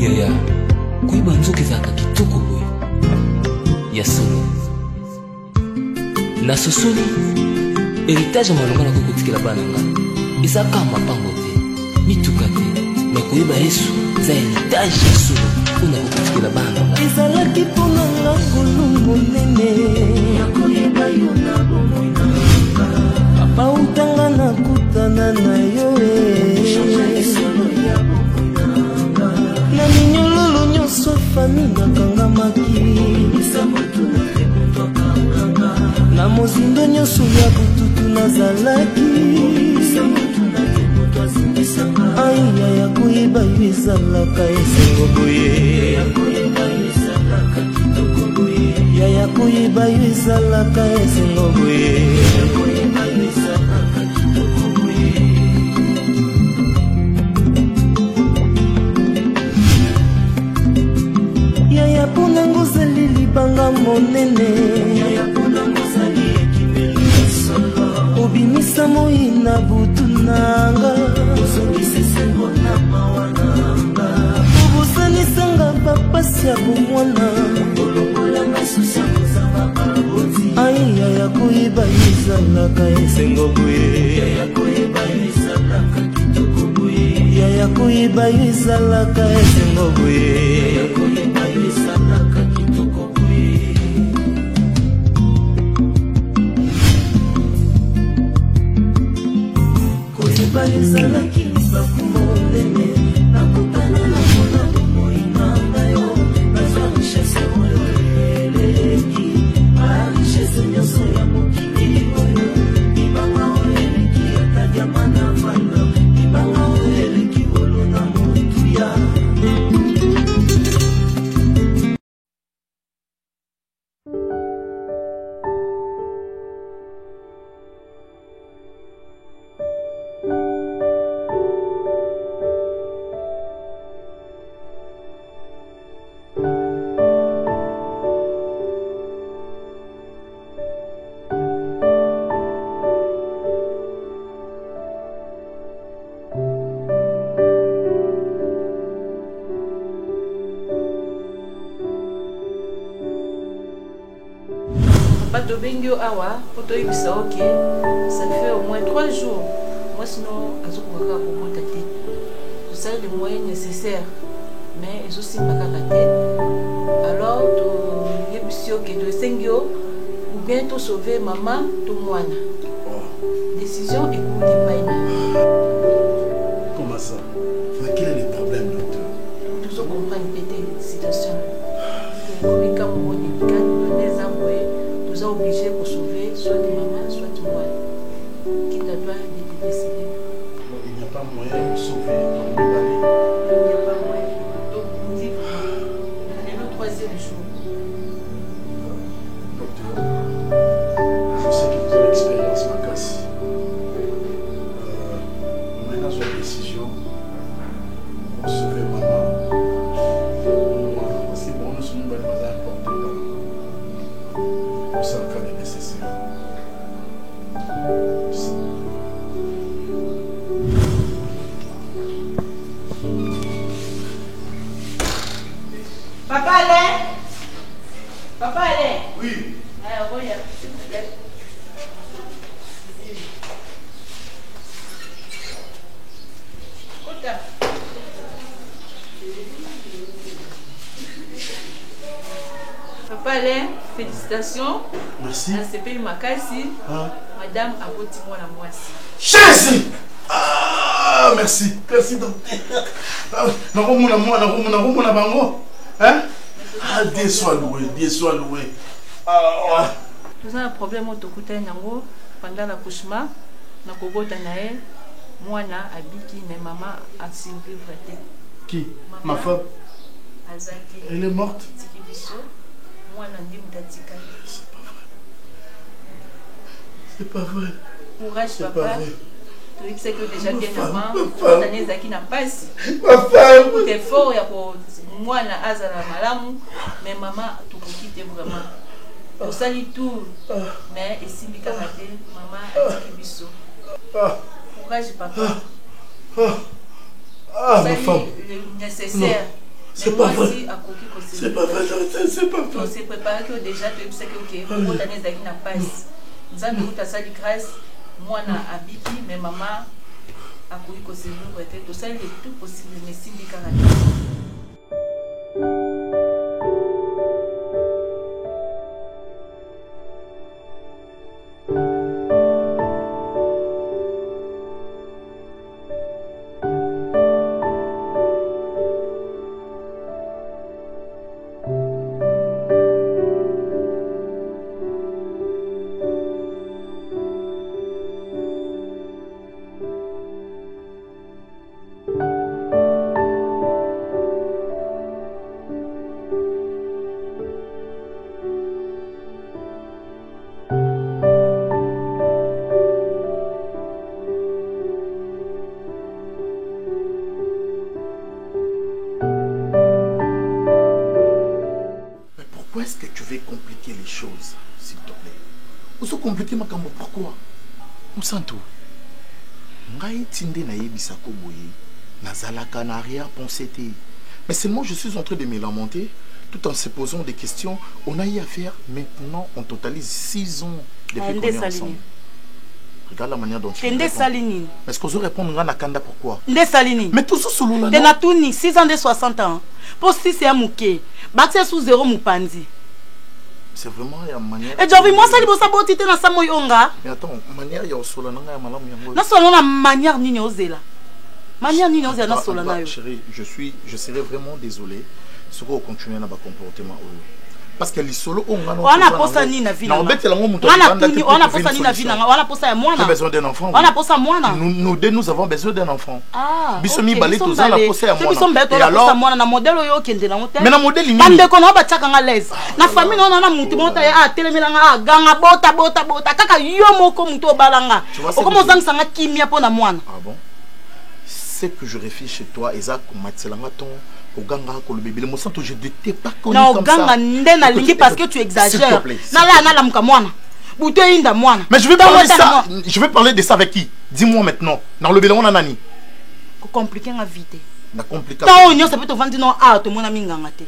yaya koyeba nzoka ezalaka kitoko boye ya solo na sosoli héritage ya malonga na kokotikela bana nga ezalaka mapango te mituka te me koyeba yesu eza héritage ya solo mpona kokotikela bana nga ezalaki mpona nga ngolu monene ya koyeba yo na bomoi na nga papa utanga nakutana na yo na minyololo nyonso fami nakangamaki na mozindo nyonso ya bututu nazalaki aya ya koyeba yo ezalaka esengo boye yaya koyeba yo ezalaka esengo boye yaya mpona ngo ozali libanga monene obimisa moi na butu nanga obosanisanga bapasi ya bomwana ai yaya koyeba yo ezalaka esengo boye yaya koyeba yo ezalaka esengo boye koyeba ezalaki libaku monene nakutana na mona bomoi nanga yo nazwa richese oyo eleki richese nyonso ya mokili oyo libanga oyo eleki ata diama na valo libanga oyo eleki bolo na motuya Bengo awa, poto ibisa ok, ça fait au moins 3 jours. Moi sinon, à ce qu'on va pour monter. Tout ça les moyens nécessaires, mais ils aussi pas capté. Alors, tu ibisa ok, tu sengio ou bien tu sauver maman, tu moana. Décision écoute pas. Comment ça? Quel est le problème, docteur? Tout ça comprend une petite situation. Comme quand on dit des envoyés. Nous sommes obligés pour sauver soit de maman, soit de moi. Qui doit de décider. Il n'y a pas moyen de sauver. Il n'y a pas moyen. Donc, vous dites, c'est le 3e jour. Docteur, je sais que vous avez l'expérience, ma casse. Maintenant, j'ai une décision pour sauver maman. Parce que bon, nous sommes pas importants. Pour ça, le cas est nécessaire. Papa Alain? Papa Alain? Oui. Alors, regarde, s'il vous plaît. Papa Alain, félicitations. Merci. C'est pas Makasi. Madame Aboti moi la moisi. Jésus! Ah, merci. Merci, docteur. Hein? Ah, Dieu soit loué, Dieu soit loué. Nous avons un problème au Tokuta Nango pendant l'accouchement. Nous avons dit moi na abiki mais maman a survécu. Qui? Ma femme? Elle est morte? Moi na ndim tatika. C'est pas vrai. Courage papa. Tu sais que déjà dernièrement, tu as qui n'a pas si. Ma femme. Tu es fort moi na azala malamu mais maman tu peux quitter vraiment. Pour ça tout mais ici mi karaté maman a dit biso. Courage papa. Ma femme. Le nécessaire. C'est pas vrai. C'est pas vrai, c'est pas vrai. On s'est préparé que déjà, tu sais que ok, pour l'année d'année n'a pas. Nous avons eu ça grâce, moi na abiki, mais maman a couru que c'est nous était tout ça il est tout possible mais si des caractères. Est-ce que tu veux compliquer les choses, s'il te plaît? Vous compliquer ma cambo, pourquoi? Où santo? Ngai tinde na yebisako boye, nazalaka na rien pensé. Mais seulement je suis en train de me lamenter, tout en se posant des questions. On a eu à faire maintenant, on totalise 6 ans depuis qu'on est ensemble. Regarde la manière dont tu réponds. Est-ce que vous répondez à Nakanda pourquoi? Mais tout ça sous l'eau. Tu as tout 6 ans de 60 ans. Pour 6 c'est un mouké. Baxe sous 0 moupandi. C'est vraiment une manière. Et j'ai vu moi ça libosa botité na sa moyonga. Mais attends, manière ya osola na ya malamu yango. Na solo na manière nini ozela. Manière nini ozela na solo na yo. Chérie, je serais vraiment désolé si vous continuez na ba comportement. Parce que les solo on a posa ni na vie. On a posa ni na vie. On a posa moi. On a besoin d'un enfant. On a posa moi. Nous deux nous avons besoin d'un enfant. Ah. Bisomi balé tous la posa moi. Et alors moi na modèle yo kende na modèle. Mais na modèle ni. Bande ko na ba tchaka nga l'aise. Na famille on na mutu mota ya telemelanga ganga bota kaka yo moko mutu balanga. Okomo zangisa nga kimia pona mwana. Ah bon? C'est que je réfléchis chez toi Isaac matselanga ton Oganga le bébé le mosanto je n'étais pas connu comme ça. Non, Oganga lingi parce que tu exagères. Mais je vais parler ça. Je vais parler de ça avec qui? Dis-moi maintenant. Dans le bébé on a nani. Compliqué la vie. Na compliqué. Tant on ça peut te vendre non ah tout mon ami ngangate.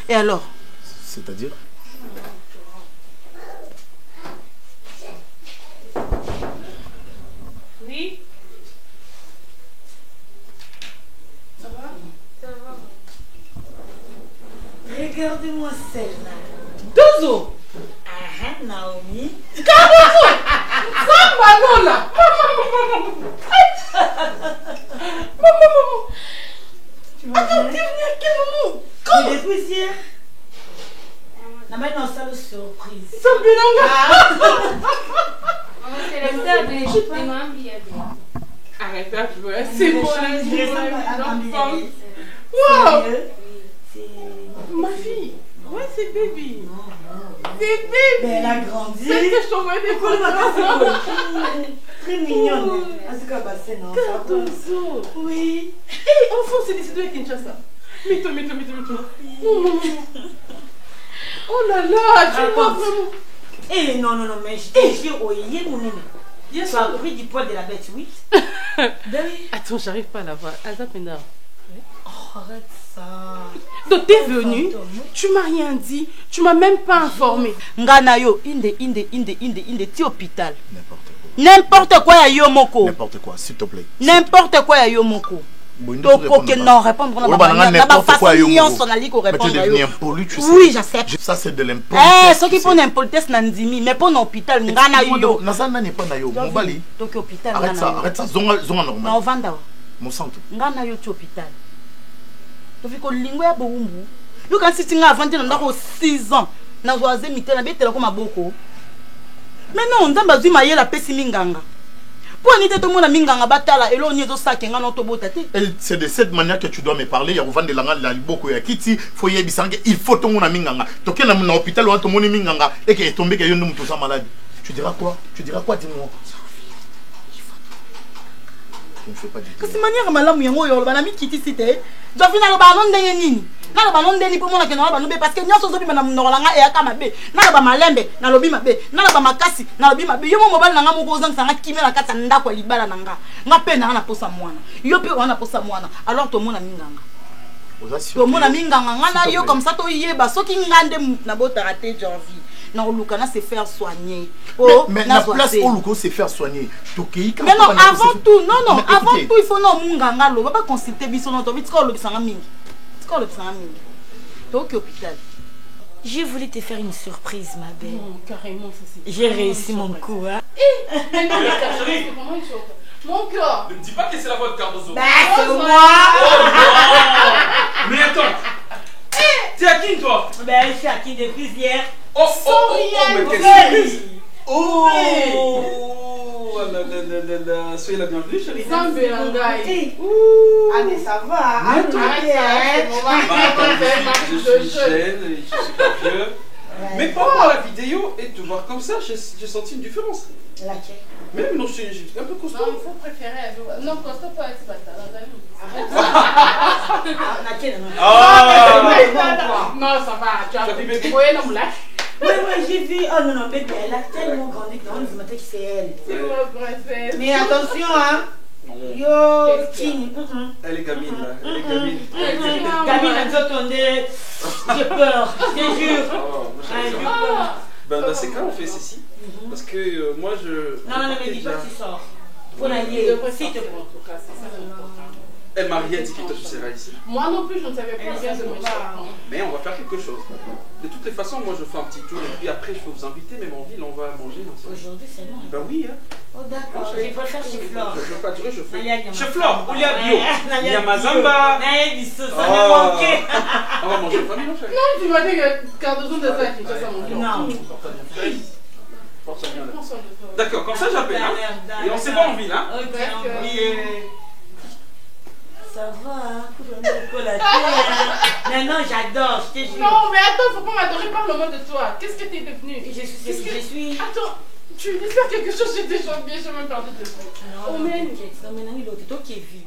Et alors? C'est-à-dire? Oui. Regardez-moi celle-là. Dozo. Ah, Naomi. Manola. Tu vas venir quel moment? Il est poussière. Maintenant, ça le surprise. C'est bien. C'est la sœur de Mambi. Arrête là, tu vois. C'est bon. Wow. Ma fille. Ouais, c'est baby. C'est baby. Mais elle a grandi. C'est que je t'envoie des photos. Très mignonne. En tout cas, c'est non. Cardozo. Oui. Hé, enfant, c'est décidé à Kinshasa. Mets-toi. Oh là là, tu vois vraiment. Eh non, mais je t'ai dit, oh, il est mon nez. Tu as pris du poil de la bête, oui. Attends, j'arrive pas à la voir. Azapenda. Oh, arrête ça. Donc t'es venu, tu m'as rien dit, tu m'as même pas informé. Nganayo, inde, ti hôpital. N'importe quoi ya yo moko. N'importe quoi, s'il te plaît. N'importe quoi ya yo moko. Donc non, répondre na n'importe quoi yo moko. Oui, j'accepte. Ça c'est de l'impolitesse. Eh, ce qui pour n'impolitesse nandimi, mais pour l'hôpital nganayo. Nazana n'est pas na yo, mon bali. Donc hôpital nganayo. Arrête ça, zonga normal. Na ovanda. Mon santo. Nganayo ti hôpital. Tu fais que lingwe ya boumbu. Yo kan siti nga avant de ndako 6 ans. Na zoaze mitela betela ko maboko. Mais non, ndamba zui mayela pesi minganga. Pour n'était tout le monde minganga batala et l'on y est au sac et non tobotate. C'est de cette manière que tu dois me parler. Il y a de la la boko ya kiti faut y bisange il faut tout le monde minganga. Toké na hôpital ou tout le monde minganga et que est tombé que yon tout ça malade. Tu diras quoi? Dis-moi. On fait pas du tout. C'est manière malamu yango yo banami kiti cité. Je viens na balon ndenge nini. Na balon ndeni pour mona ke na balon be parce que nyoso zo bi na mnolanga e aka mabe. Na ba malembe na lobi mabe. Na ba makasi na lobi mabe. Yo mo mobile nanga moko zang sanga kimela kata ndako libala nanga. Nga pe na posa mwana. Yo pe wana posa mwana. Alors to mona minganga. tomona minganga nga na yo comme ça toyeba soki nga nde mutu nabotaka te janvier nakoluka na se faire soigner. Mais la place où Luko se faire soigner. Mais non, avant tout, non, avant tout, il faut non munganga lo, pas consulter biso non, tu vas le bisanga mingi. Tu vas le bisanga mingi. T'es au hôpital. J'ai voulu te faire une surprise, ma belle. Non, carrément, ça c'est. J'ai réussi mon coup, hein. Mon cœur. Ne me dis pas que c'est la voix de Cardozo. Bah, c'est moi. Mais attends. T'es à qui toi? Ben, je suis à qui depuis hier. Oh, mais qu'est-ce que Oh, soyez la bienvenue, chérie. Sans Bélangaï. Ah, mais ça va. Arrête Je suis jeune, je suis pas vieux. Mais par rapport à la vidéo et te voir comme ça, j'ai senti une différence. Laquelle? Même non, j'ai un peu costaud. Non, il faut préférer. Non, costaud pas, c'est pas ça. Laquelle? Non, ça va. Tu as vu bébé? Oui, non, lâche. Oui, j'ai vu. Oh non, non, bébé, elle a tellement grandi que on se mettait que c'est elle. C'est mon princesse. Mais attention, hein. Yo, King. Elle est gamine là, elle est gamine. Camille, elle doit tourner. J'ai peur, je te jure. Ben dans ces cas, on fait ceci. Parce que moi je. Non, non, mais dis pas que tu sors. Pour la lier, s'il te plaît. En tout cas, c'est ça l'important. Elle m'a rien dit que toi tu seras ici. Moi non plus, je ne savais pas bien de mon pas. Mais on va faire quelque chose. De toutes les façons, moi je fais un petit tour et puis après je peux vous inviter, même en ville, on va manger. Aujourd'hui, c'est moi. Ben oui, hein. Oh, d'accord. Je vais pas faire chez Flore. Je veux pas durer, je fais. Chez Flore, où il y a bio. Il y a Mazamba. Ça m'a manqué. On va manger en famille, non, chérie? Non, tu m'as dit que Cardozo de ça, tu sais ça, mon cœur. Non. Porte ça bien là. Prends soin de toi. D'accord, comme ça j'appelle, hein. Et on se voit en ville, hein. Ok, D'accord. ça va, hein. Non, non, j'adore, je te jure. Non, mais attends, faut pas m'adorer, parle-moi de toi. Qu'est-ce que t'es devenu? Je suis... Attends, tu veux dire quelque chose, j'étais choquée, j'ai même perdu de toi. Non, mais t'inquiète, non, mais non, l'autre, toi qui es vu.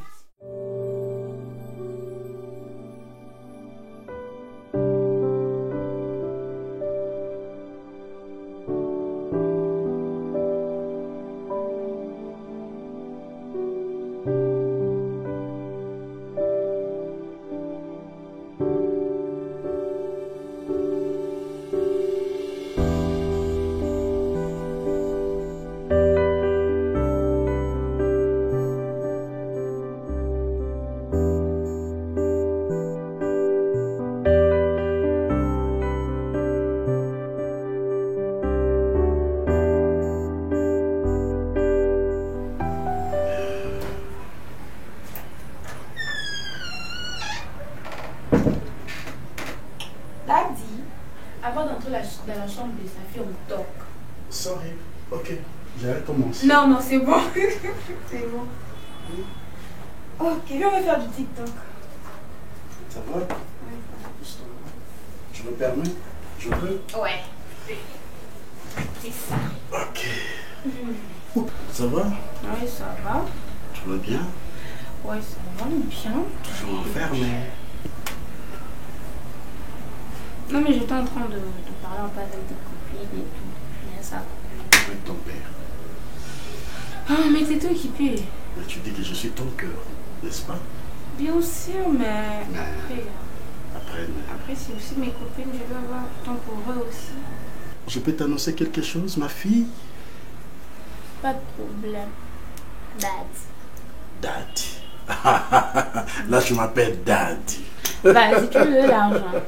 Avant d'entrer dans la chambre de sa fille, on toque. Sorry. Ok. J'ai recommencé. Non, non, c'est bon. C'est bon. Ok, viens, on va faire du TikTok. Ça va? Oui. Je me permets? Je peux? Ouais. C'est ça. Ok. Ça va? Oui, ça va. Tu vas bien? Ouais, ça va bien. Toujours enfermé. Non, mais j'étais en train de parler un peu avec tes copines et tout. Bien ça. Avec ton père. Ah, mais t'es tout équipé. Mais tu dis que je suis ton cœur, n'est-ce pas? Bien sûr, mais après c'est aussi mes copines, je dois avoir du temps pour eux aussi. Je peux t'annoncer quelque chose, ma fille? Pas de problème. Daddy. Daddy. Là, je m'appelle Daddy. Bah, si tu veux de l'argent.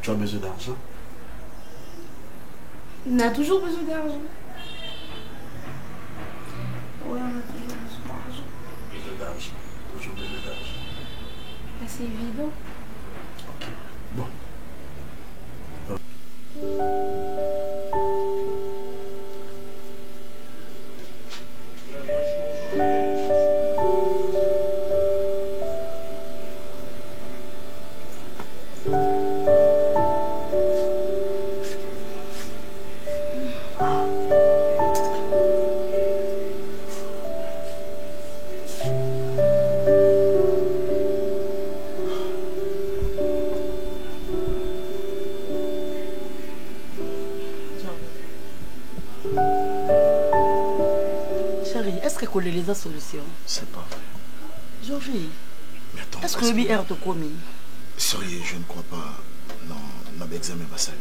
Tu as besoin d'argent? On a toujours besoin d'argent. Ouais, on a toujours besoin d'argent. Besoin d'argent. Toujours besoin d'argent. Bah, c'est évident. Ok. Bon. Chérie, est-ce que les solution? C'est pas vrai. Georgie, Mais attends, est-ce que le BR te commis? Sérieux, je ne crois pas dans l'examen Bassali.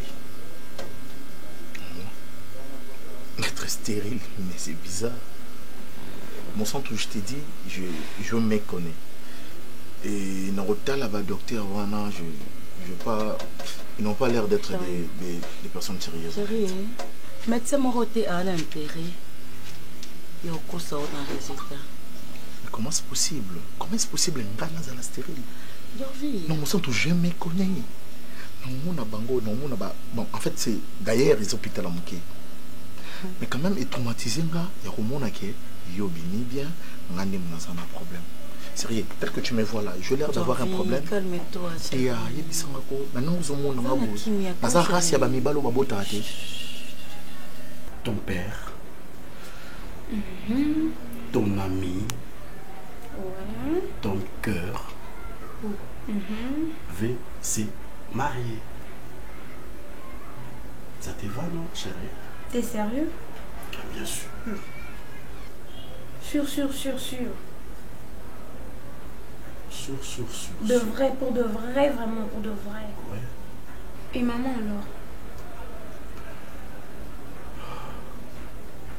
Être stérile, mais c'est bizarre. Mon sang, tout je t'ai dit, je me connais. Et dans l'hôpital, là-bas, docteur, voilà, je pas, ils n'ont pas l'air d'être des personnes sérieuses. Sérieux, médecin m'a roté à l'intérêt. Il y a un ça dans le résultat. Mais comment c'est possible? Comment c'est possible un gars dans la stérile? Non, mon sang, tout je me connais. Non, on a bango, non, on a bon, en fait, c'est d'ailleurs les hôpitaux à Mouké. Mais quand même, il traumatisé, il y a un monde qui est bien, on a un problème. Sérieux, tel que tu me vois là, je l'air d'avoir un problème. Calme-toi. Et maintenant, nous avons ton père, ton ami, ton cœur veut se marier. Ça te va, non, chérie? T'es sérieux? Bien sûr. Sûr. Sûr. De vrai, pour de vrai, vraiment pour de vrai. Ouais. Et maman alors?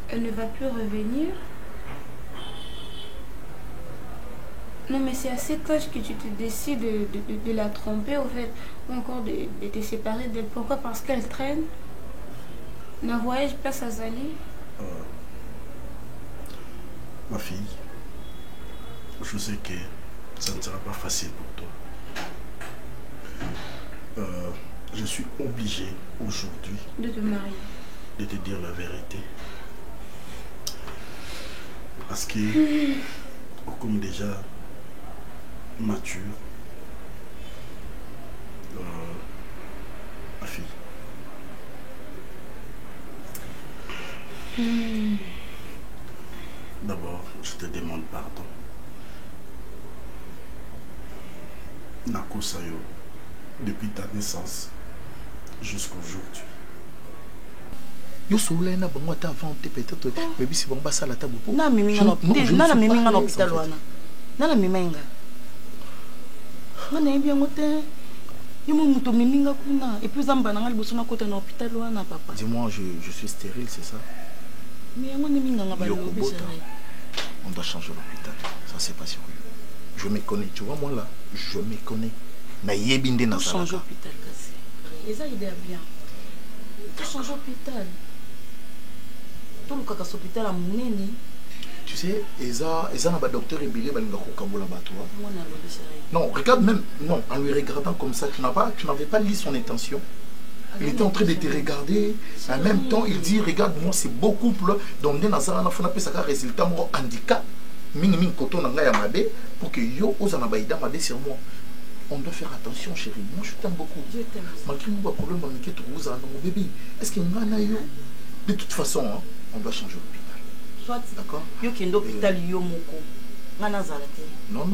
Elle ne va plus revenir? Non mais c'est à cet âge que tu te décides de la tromper au fait, ou encore de te séparer d'elle. Pourquoi? Parce qu'elle traîne? Un voyage place à Zali? Ma fille, je sais que ça ne sera pas facile pour toi. Je suis obligé aujourd'hui De te marier. De te dire la vérité. Parce que, comme déjà mature, ma fille. D'abord, je te demande pardon. Nako Sayo, depuis ta naissance jusqu'à aujourd'hui. Yo soulé na bango ta vente peut-être mais si bon basa la table pour. Na miminga no hôpital wana. Na la miminga. Ngana bien ngote. Yimo muto miminga kuna et puis zamba na ngali bosona côté na hôpital wana papa. Dis-moi, je suis stérile, c'est ça? Mais ngone miminga ngaba lobi chérie. On doit changer l'hôpital. Ça c'est pas sérieux. Je me connais, tu vois moi là, je me connais. Na yebinde na ça. Changer l'hôpital kasi. Et ça il est bien. Tu changes l'hôpital. Tout le cas hôpital à Mouneni. Tu sais, Eza n'a pas docteur Ebile balinga kokabola bato. Non, regarde même, non, en lui regardant comme ça, tu n'avais pas lu son intention. Il était en train de te regarder. En même temps, il dit, regarde, moi c'est beaucoup plus. Donc, dans un résultat, moi, handicap. Ming koto nanga ya mabe pour que yo ozana baïda mabe sur moi. On doit faire attention, chérie. Moi, je t'aime beaucoup. Je t'aime. Malgré mon problème, mon bébé. Est-ce qu'il y a un de toute façon, hein, on doit changer l'hôpital. Soit, d'accord. Yo qui est l'hôpital, yo moko. Ngana zalate. Non.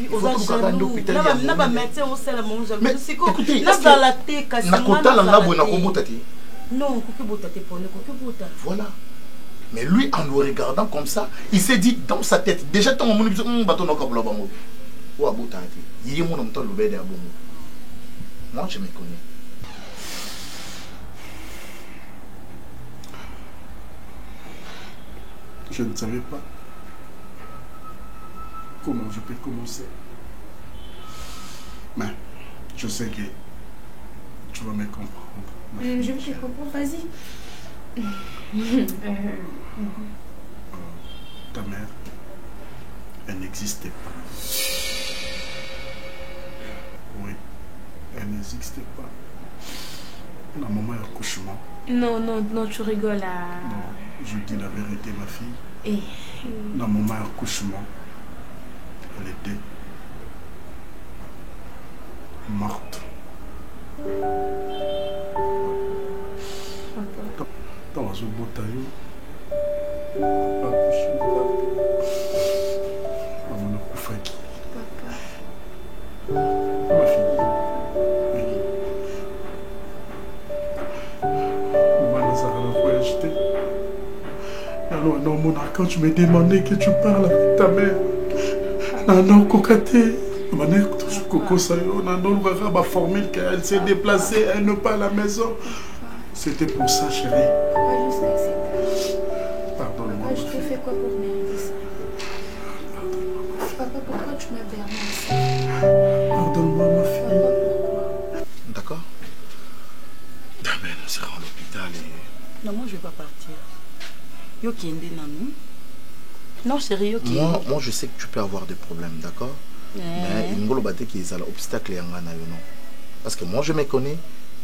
Il faut que l'hôpital. N'a pas médecin au sel à mon jaloux. Mais écoutez, n'a zalate kasi. Na kota la ngabo na kobotati. Non, kokibotate pour ne kokibota. Voilà. Mais lui, en le regardant comme ça, il s'est dit dans sa tête, déjà tant mon bateau n'a pas bango. Ou à Boutati. Il y a mon homme le bébé à bon. Moi, je me connais. Je ne savais pas comment je peux commencer. Mais je sais que tu vas me comprendre. Je vais te comprendre, vas-y. Ta mère, elle n'existait pas. Oui, elle n'existait pas. La maman est accouchement. Non, tu rigoles là. Non, je dis la vérité, ma fille. Et... La maman est accouchement. Elle était morte. Dans un beau taillot. Papa. Ma fille. Alors, non, quand tu me demandais que tu parles avec ta mère, non, cocaté. Coco Sayo, Nandon formule qu'elle s'est déplacée, elle n'est pas à la maison. C'était pour ça, chérie. Papa, jusqu'à cet âge. Pardonne-moi. Papa, je t'ai fait quoi pour mériter ça? Papa, pourquoi tu m'as berné ça? Pardonne-moi, ma fille. Papa, pourquoi? D'accord. Demain, on sera à l'hôpital et... Non, moi je vais pas partir. Yo qui est nanou. Non, chérie, yo qui Moi, je sais que tu peux avoir des problèmes, d'accord? Mais il me dit qu'il y a un obstacle à non. Parce que moi, je me connais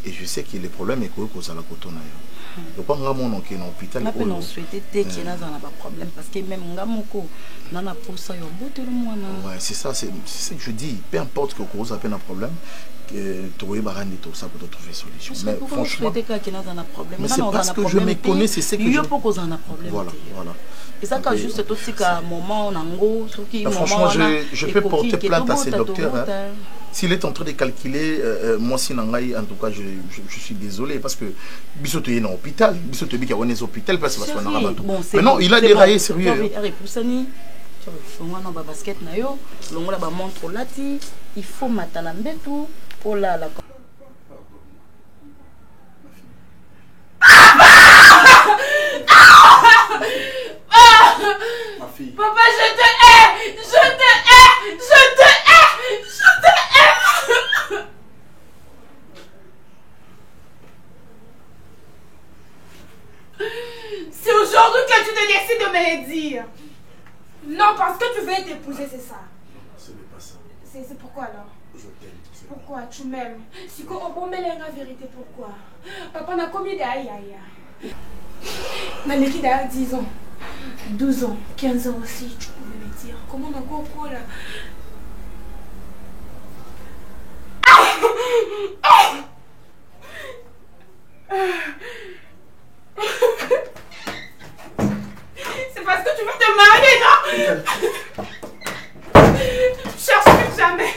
et je sais que les problèmes sont que ça la coton. Donc, quand on est dans l'hôpital, on peut souhaiter qu'il y ait un problème parce que même Ngamoko, on a pour ça, ouais, c'est ça, c'est ce que je dis. Peu importe que cause a un problème, que tu vas tout ça pour trouver une solution. Mais franchement, mais c'est parce que je me connais, c'est ce que je... Voilà, voilà. Et ça, quand juste aussi qu'à un moment, on a un gros truc qui... Franchement, je peux porter plainte à ces docteurs. S'il est en train de calculer, moi, si en tout cas, je suis désolé parce que Bissoto est dans l'hôpital. Bissoto est dans l'hôpital parce que mais non, il a déraillé sérieux. Il faut maintenant tout pour la Ma fille. Papa, je te hais! Je te hais! Je te hais! Je te hais! C'est aujourd'hui que tu te décides de me le dire. Non, parce que tu veux t'épouser, c'est ça. Ce n'est pas ça. C'est pourquoi alors? Je t'aime. Pourquoi tu m'aimes? Si on peut mêler la vérité, pourquoi? Papa n'a combien d'aïe aïe? Naneki d'ailleurs 10 ans, 12 ans, 15 ans aussi, tu pouvais me dire. Comment on a quoi là? C'est parce que tu veux te marier, non? Cherche plus jamais.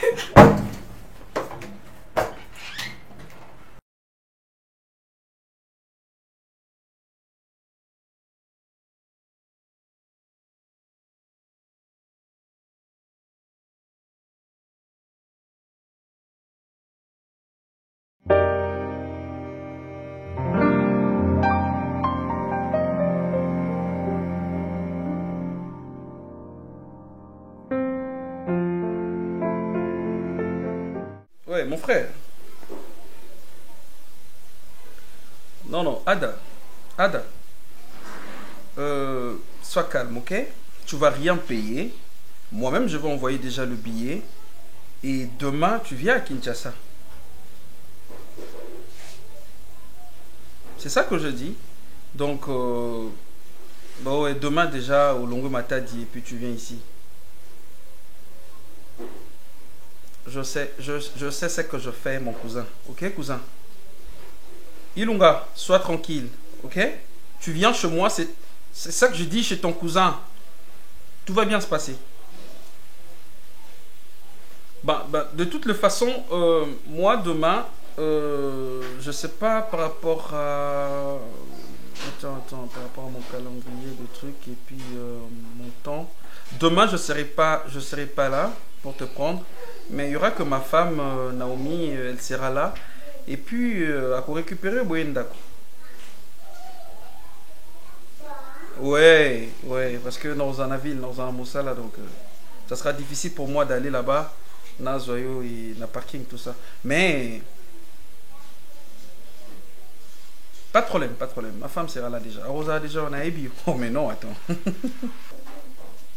Ouais, mon frère. Non, Ada. Sois calme, ok? Tu vas rien payer. Moi-même, je vais envoyer déjà le billet. Et demain, tu viens à Kinshasa. C'est ça que je dis. Donc, bon, ouais, demain déjà, au Longo Matadi, et puis tu viens ici. Je sais ce que je fais, mon cousin. Ok, cousin? Ilunga, sois tranquille. Ok? Tu viens chez moi, c'est ça que je dis chez ton cousin. Tout va bien se passer. De toutes les façons, moi, demain, je sais pas par rapport à... Attends, par rapport à mon calendrier, de trucs, et puis mon temps. Demain, je serai pas là pour te prendre. Mais il y aura que ma femme, Naomi, elle sera là. Et puis, à pour récupérer Boyendako. Ouais, parce que dans un ville, dans un Moussala, donc ça sera difficile pour moi d'aller là-bas, dans Zoyo et dans parking, tout ça. Mais, pas de problème. Ma femme sera là déjà. Rosa, déjà, on a Ebi. Oh, mais non, attends.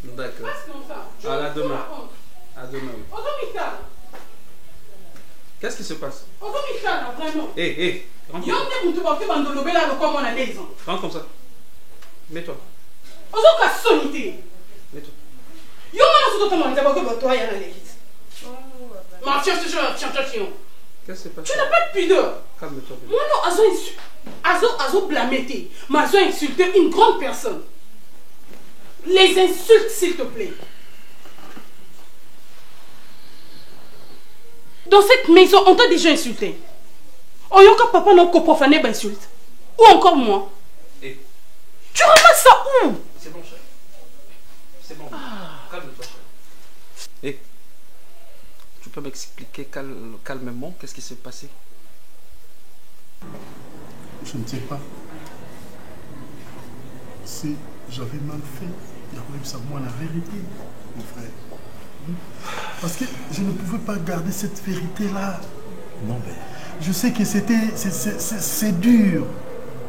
D'accord. À demain. À demain. Qu'est-ce qui se passe? Vraiment. Hé, rentre. Rentre comme ça. Mets-toi. Mets-toi. Qu'est-ce qui se passe? Tu n'as pas de pudeur. Calme-toi. Moi non, Azo blamété. Mazo insulté une grande personne. Les insultes, s'il te plaît. Dans cette maison, on t'a déjà insulté. Oh, y'a encore papa non profané d'insultes. Ou encore moi. Hey. Tu ramasses ça où? C'est bon, cher. C'est bon. Calme-toi, cher. Hé. peux m'expliquer calmement qu'est-ce qui s'est passé? Je ne sais pas. Si j'avais mal fait, il y aurait eu ça moi la vérité, mon frère. Parce que je ne pouvais pas garder cette vérité-là. Non, mais... Je sais que c'est dur.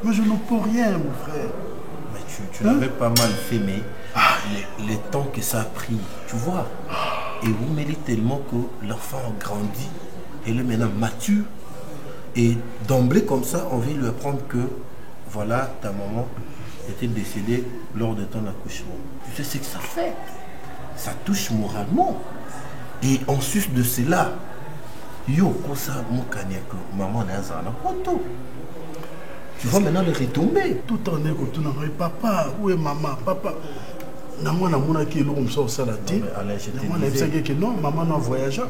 Mais je ne peux rien, mon frère. Mais tu l'avais pas mal fait, mais les temps que ça a pris, tu vois. Et vous mêlez tellement que l'enfant a grandi. Elle est maintenant mature. Et d'emblée comme ça, on vient lui apprendre que, voilà, ta maman était décédée lors de ton accouchement. Tu sais ce que ça fait? Ça touche moralement. Et en sus de cela, yo, comme ça, mon cagnac, maman n'a pas de poto. Tu vois maintenant le retomber. Tout en est retourné, papa, où est maman? Papa, non, maman n'a voyagé.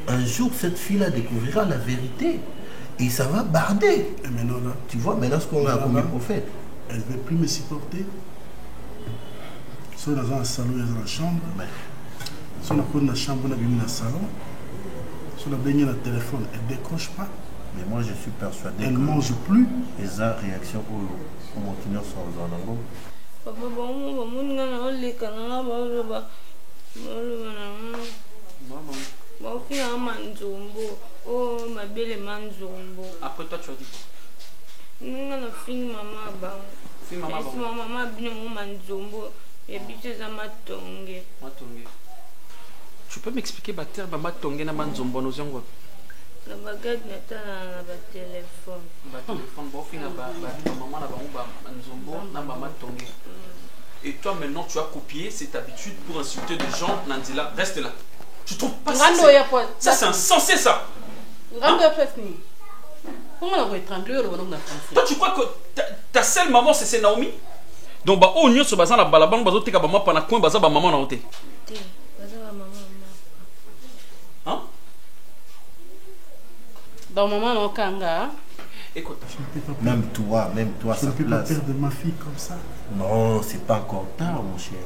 Un jour, cette fille-là découvrira la vérité. Et ça va barder. Et maintenant, là, tu vois, maintenant ce qu'on a comme prophète. Elle ne veut plus me supporter. Si on est dans un salon, il y a dans la chambre. Si on est dans la chambre, on est dans le salon. Si on a baigné le téléphone, elle ne décroche pas. Mais moi, je suis persuadé elle ne mange plus. Et ça, réaction au continuer sans en Papa, après toi, tu as dit quoi? Tu peux m'expliquer Bactère Bama Tongue na Manzombo nous yango? La baguette n'est pas dans téléphone. Et toi maintenant tu as copié cette habitude pour insulter des gens. Nandila, reste là. Tu trouves pas ça? Ça c'est insensé ça. Toi tu crois que ta seule maman c'est Naomi? Donc bah on y se base la balabang bazo teka ba maman na coin baza ba maman na hote. Hein? Dans maman non kanga. Écoute, même toi, je ne peux pas perdre ma fille comme ça. Non, c'est pas encore tard, mon cher.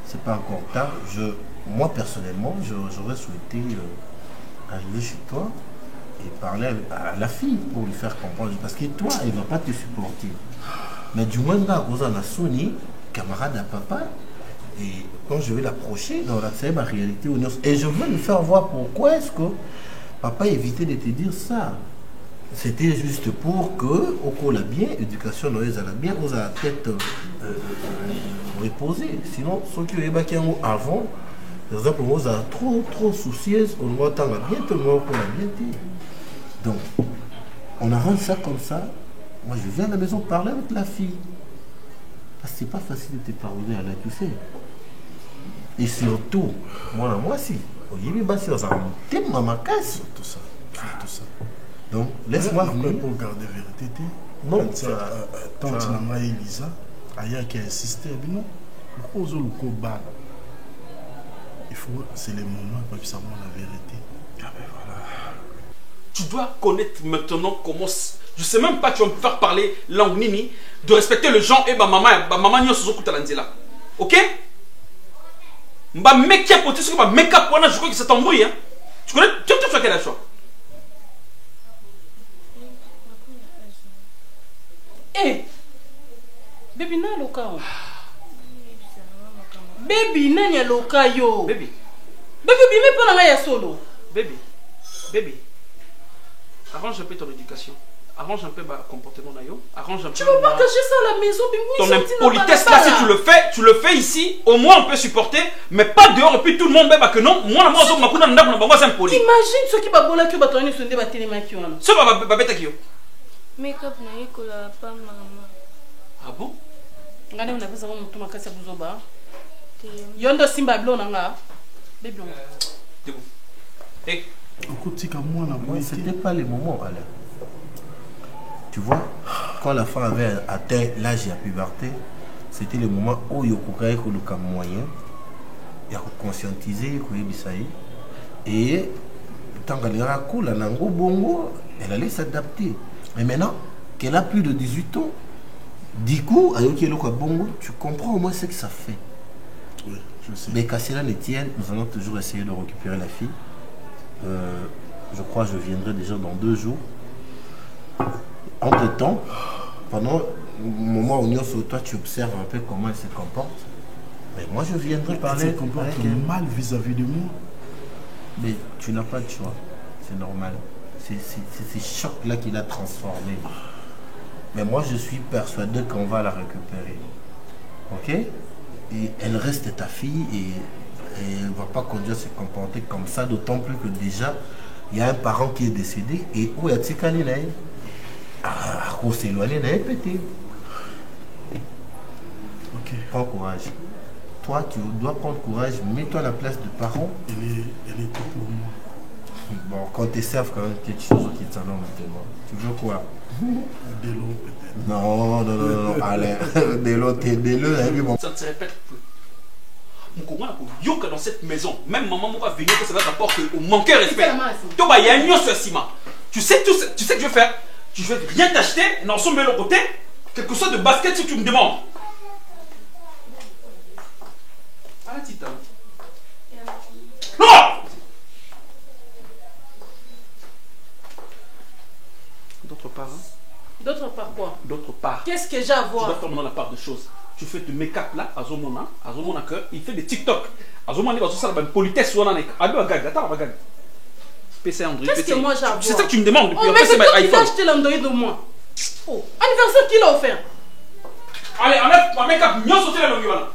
C'est pas encore tard. Moi personnellement, j'aurais souhaité arriver chez toi et parler à la fille pour lui faire comprendre. Parce que toi, elle ne va pas te supporter. Mais du moins, là, Rosa Sony, camarade à papa, et quand je vais l'approcher, c'est ma réalité. Et je veux lui faire voir pourquoi est-ce que papa évitait de te dire ça. C'était juste pour que, au cours la bien, éducation, nous a bien, on a la tête reposée. Sinon, ceux qui ont été avant, par exemple, on a trop soucieuse, on va attendre bien tout le monde pour la bien. Donc, on arrange ça comme ça. Moi, je viens à la maison parler avec la fille. Parce que c'est pas facile de te pardonner à la tu sais. Et surtout, moi, si. Au début, c'est dans un thème, ma casse. Tout ça. Donc, laisse-moi venir. Pour garder la vérité. Non, tant que Elisa, Aya qui a insisté, non. Il faut, c'est le moment pour savoir la vérité. Ah ben voilà. Tu dois connaître maintenant comment. Je sais même pas, tu vas me faire parler langue nini, de respecter les gens et ma maman n'y a pas. Ok? Ma make-up, je crois que c'est ton bruit. Hein? Tu connais, tu fais quel choix? Eh, baby na loka yo. Baby na nya loka yo. Baby bime pas na ya solo. Baby. Arrange un peu ton éducation. Arrange un peu ma comportement nayo. Arrange un peu. Tu peux pas cacher ça à la maison. Ton impolitesse là, si tu le fais ici, au moins on peut supporter, mais pas dehors et puis tout le monde bébé que non. Moi je suis impoli. Imagine ceux qui babola qui va tourner sur des bâtiments qui ont. Ce va bête qui yo. Make-up na yekola pas maman. Ah bon? Ngane on a besoin de tout makasi buzoba. Yondo simba blo nanga. Bébé. C'est bon. Et c'était pas le moment, Alain. Tu vois, quand la femme avait atteint l'âge de la puberté, c'était le moment où il y a un moyen, il y a conscientiser, et tant qu'elle a cool, elle allait s'adapter. Mais maintenant qu'elle a plus de 18 ans, du coup, tu comprends au moins ce que ça fait. Oui. Je sais. Mais qu'à cela ne tienne, nous allons toujours essayer de récupérer la fille. Je crois que je viendrai déjà dans 2 jours. Entre-temps, pendant le moment où toi tu observes un peu comment elle se comporte, mais moi je viendrai parler. Elle se comporte mal vis-à-vis de moi. Mais tu n'as pas de choix, c'est normal. C'est ces chocs-là qui l'a transformée. Mais moi je suis persuadé qu'on va la récupérer. Ok? Et elle reste ta fille et elle ne va pas conduire se comporter comme ça, d'autant plus que déjà, il y a un parent qui est décédé et où est-il qu'elle est? On s'éloigne, petit. Ok. Prends courage. Toi, tu dois prendre courage. Mets-toi à la place du parent. Elle est tout pour moi. Bon, quand tu serves quand même quelque chose qui t'en a maintenant. Tu veux quoi? De l'eau peut-être. Non. Allez, de l'eau, Ça ne se répète plus. Mon courant yoka dans cette maison. Même maman va venir que ça va t'apporter au manquer respect. Toi, il y a un nion sur Sima. Tu sais que je vais faire. Je vais rien t'acheter, dans son mélo côté, quelque chose de basket si tu me demandes. Ah, Tita. Non! D'autre part, hein? D'autre part quoi? D'autre part. Qu'est-ce que j'ai à Tu voir? dois faire maintenant la part de choses. Tu fais du make-up là, à Zomona que il fait des TikTok. À Zomona, il va se faire une politesse ou un anec. Attends, regarde. PC Android. Qu'est-ce que moi j'ai à voir? C'est ça que tu me demandes depuis. Oh, mais c'est toi qui t'as acheté l'Android de moi. Oh, anniversaire qui l'a offert? Allez, enlève ma make-up. Nyon sauter la longue là.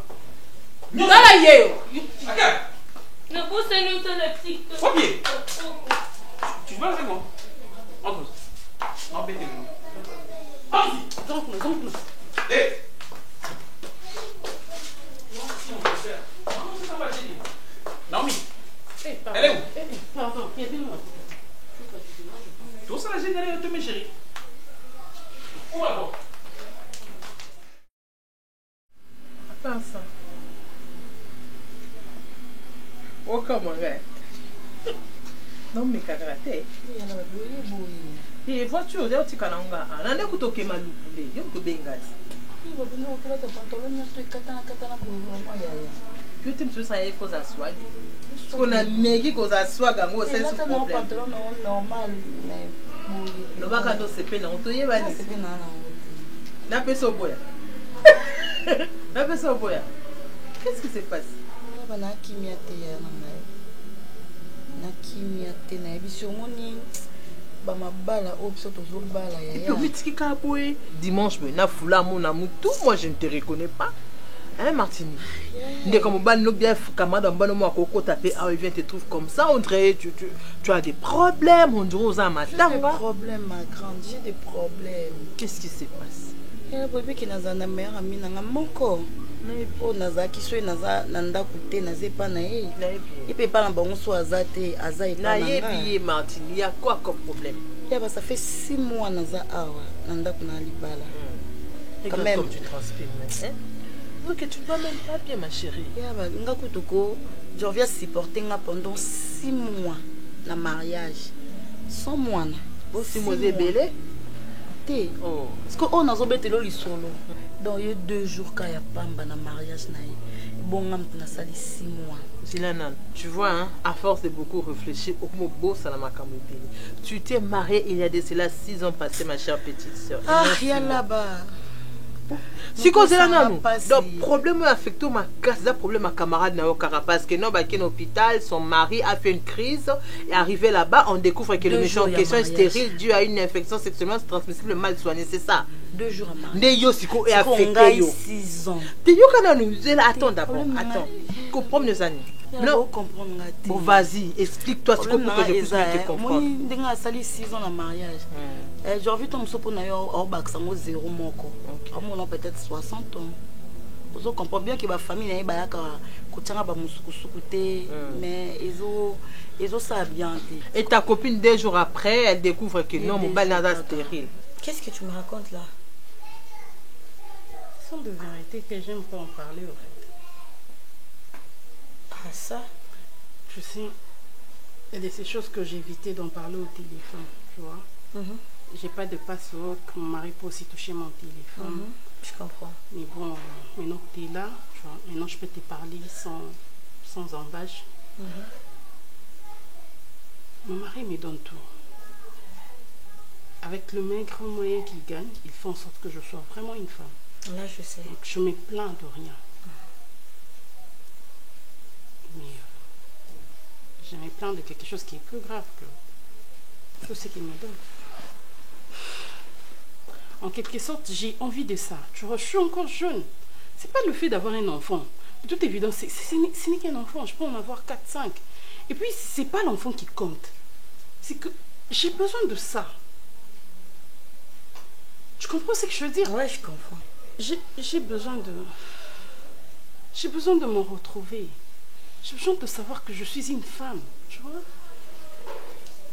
Dans la yéo. Regarde. Ne poussez-nous sur le TikTok. Faut bien. Tu vas avec moi. Entre. Embêtez-moi. Allez-y. Donc. Eh. Naomi. Elle est où? Pardon, viens-moi. Tout ça, la générale de mes chéris. Où va-t-on? Attends ça. Oh, comment on non, mais karaté. Et voiture, il y a un petit cananga. On a un qui m'a loupé. Il y a un peu bengas. Je te dis ça, il faut s'asseoir. Parce qu'on a négé qu'on s'assoit, c'est ce problème. Normal, mais. Le bac c'est peine, on te y va. N'a pas ça au boya. N'a pas ça au boya. Qu'est-ce qui se passe? Dimanche, moi je ne te reconnais pas. Hein, Martini? Dès que mon bien camarade il vient te trouve comme ça, on dirait tu as des problèmes, on dirait aux amateurs. J'ai des problèmes, ma grande, j'ai des problèmes. Qu'est-ce qui se passe? Il y a un bébé qui n'a pas de meilleure amie, n'a pas oh, naza qui soit naza nanda coûté naza pas naé. Il peut pas n'avoir soit azate azai. Naé billet Martine, il y a quoi comme problème? Ça fait 6 mois naza awa nanda kuna libala. Quand même tu transpires maintenant. Donc tu ne vas même pas bien ma chérie. Nga kutoko, je viens supporter nga pendant 6 mois na mariage. 100 mois na. Bon si moi belé. Té. Oh. Parce que on a zobetelo li solo. Donc il y a 2 jours quand il y a pamba na mariage na. Bon ngam na sali 6 mois. Zilana, tu vois hein, à force de beaucoup réfléchir au mot beau ça la makamobili. Tu t'es mariée il y a de cela 6 ans passés ma chère petite sœur. Ah, il y a là-bas. Si cause là non donc problème affecté ma casse ça problème à camarade na parce que non bah qui est hôpital son mari a fait une crise et arrivé là-bas on découvre que le méchant en question est stérile dû à une infection sexuellement transmissible mal soignée c'est ça 2 jours à mariage né yo siko et affecté yo 6 ans te yo kana nous attends d'abord attends comprendre nos années non bon vas-y explique-toi ce que je puisse te comprendre moi ndinga sali 6 ans na mariage j'ai envie de me souvenir na yo au bac sango 0 moko on peut-être 60 ans vous comprenez bien que ma famille n'est pas là mais ils ont ça bien. Et ta copine 2 jours après elle découvre que non mon balnada est stérile. Qu'est-ce que tu me racontes là? Ce sont des vérités que j'aime pas en parler au fait. Ah ça? Je sais, il y a de ces choses que j'évitais d'en parler au téléphone, tu vois. J'ai pas de password, que mon mari peut aussi toucher mon téléphone. Je comprends. Mais bon, maintenant que tu es là, tu vois, maintenant je peux te parler sans embâche. Mon mari me donne tout. Avec le maigre moyen qu'il gagne, il fait en sorte que je sois vraiment une femme. Là, je sais. Donc, je me plains de rien. Mais je me plains de quelque chose qui est plus grave que tout ce qu'il me donne. En quelque sorte, j'ai envie de ça. Tu vois, je suis encore jeune. C'est pas le fait d'avoir un enfant. De toute évidence, ce n'est qu'un enfant. Je peux en avoir 4, 5. Et puis, c'est pas l'enfant qui compte. C'est que j'ai besoin de ça. Tu comprends ce que je veux dire? Ouais, je comprends. J'ai besoin de me retrouver. J'ai besoin de savoir que je suis une femme. Tu vois?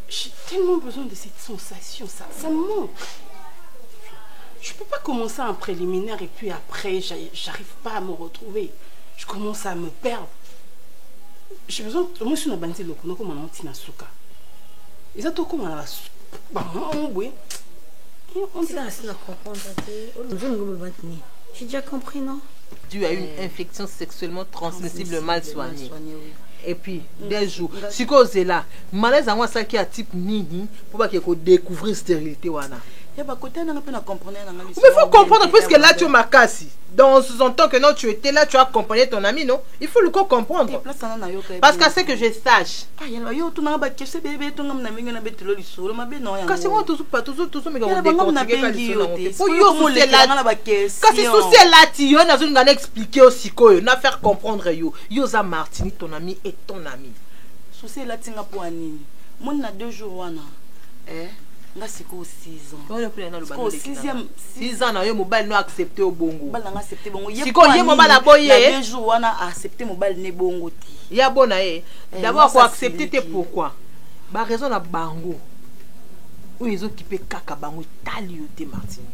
J'ai tellement besoin de cette sensation. Ça me manque. Je ne peux pas commencer un préliminaire et puis après, j'arrive pas à me retrouver. Je commence à me perdre. J'ai besoin... Moi, je suis une bandite locale, comme on dit, Nasuka. Et ça, tout comme on a... Oui. C'est là, c'est là, comprendre. J'ai déjà compris, non? Tu as une infection sexuellement transmissible mal soignée. Et puis, des jours, si c'est là, malaise à moi, ça qui a type nini, pour pas qu'il découvrir stérilité. Mais il faut comprendre, puisque là tu m'as cassé. Dans ce temps que non, tu étais là, tu as accompagné ton ami, non? Il faut le comprendre. Parce qu'à ce que je sache. Cassez-moi toujours, pas toujours, mais on déconseille. Là, tu as expliqué aussi qu'on a faire comprendre. Yosa Martini, ton ami et ton ami. Souci là, tu as pour Annie. Moi, on a 2 jours. Là, c'est quoi 6 ans? C'est 6 ans, yo mobile no accepté au bongo. Si quoi yo mobile la boye. 2 jours on a accepté mobile ne bongo ti. Ya bona d'abord pour accepter te pourquoi? Ba raison na bango. Ou ils occupé kaka bango tali te Martine.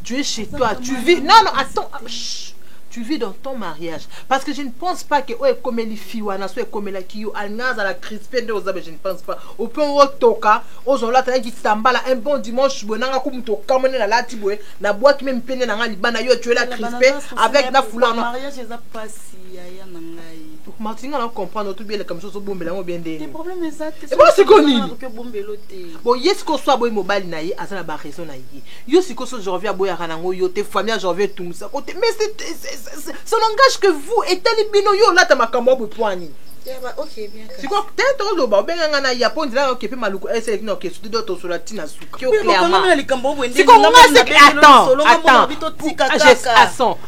Tu es chez toi, tu vis. Non, attends. Tu vis dans ton mariage. Parce que je ne pense pas que comme les filles ou comme la qui à la crispée de je ne pense pas. Au point où toka, aux gens là qui t'emballent un bon dimanche, bonanga comme toka mener la latiboué, la boîte qui même peine dans la libana yo tu es la crispée avec la foulard. Mariage c'est pas si aya nangai. Martin on comprendre tout bien comme chose au bombe là bien des. Le problème est ça. Et bon c'est connu. Bon yes ko soit boy mobile na yi azana ba raison na yi. Yo si ko so je reviens boy ranango yo te famille je reviens tout ça. Mais c'est langage que vous et Talibino yo là ta makambo pour poigner. Ok, bien. C'est quoi t'es trop ba ben ngana ya pon dira OK pe maluko essayer non que studio to sur la tina souka. Clairement. C'est comme moi c'est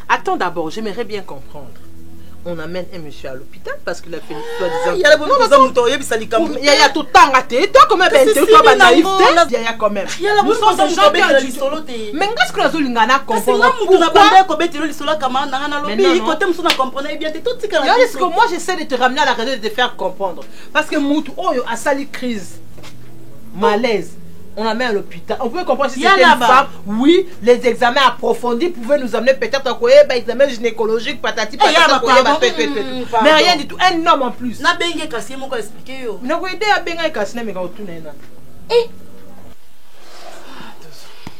attends d'abord, j'aimerais bien comprendre. On amène un monsieur à l'hôpital parce qu'il a fait soi-disant. Il y a tout le temps raté. Toi, comment ben tu es naïveté? Il y a quand même. Il y a la bouche de gens qui ont dit solo. Mais qu'est-ce que la Zolingana comprend? Moi, j'essaie de te ramener à la raison de te faire comprendre. Parce que Moutou, a sali crise, malaise. On la met à l'hôpital. On peut comprendre si c'était une femme. Oui, les examens approfondis pouvaient nous amener peut-être à quoi examen gynécologique, patati, patata, mais rien du tout. Un homme en plus. Na bengue cassé, mon gars expliqué yo. Na quoi aider à bengue cassé, mais quand on tourne là.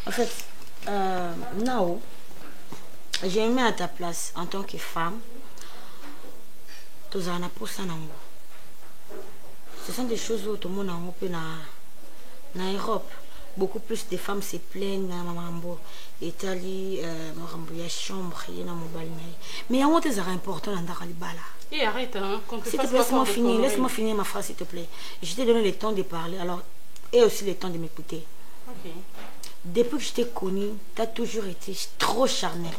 En fait, Nao, j'ai aimé à ta place en tant que femme. Tous en a pour ça nango. Ce sont des choses où tout le monde a un peu en Europe, beaucoup plus de femmes se plaignent dans Mamambo, Italie, Mamambo, il y a chambre, il y a mobile. Mais il y a un truc important dans Daralibala. Et arrête, hein, quand tu fasses laisse-moi finir ma phrase, s'il te plaît. Je t'ai donné le temps de parler, alors, et aussi le temps de m'écouter. Ok. Depuis que je t'ai connue, tu as toujours été trop charnel.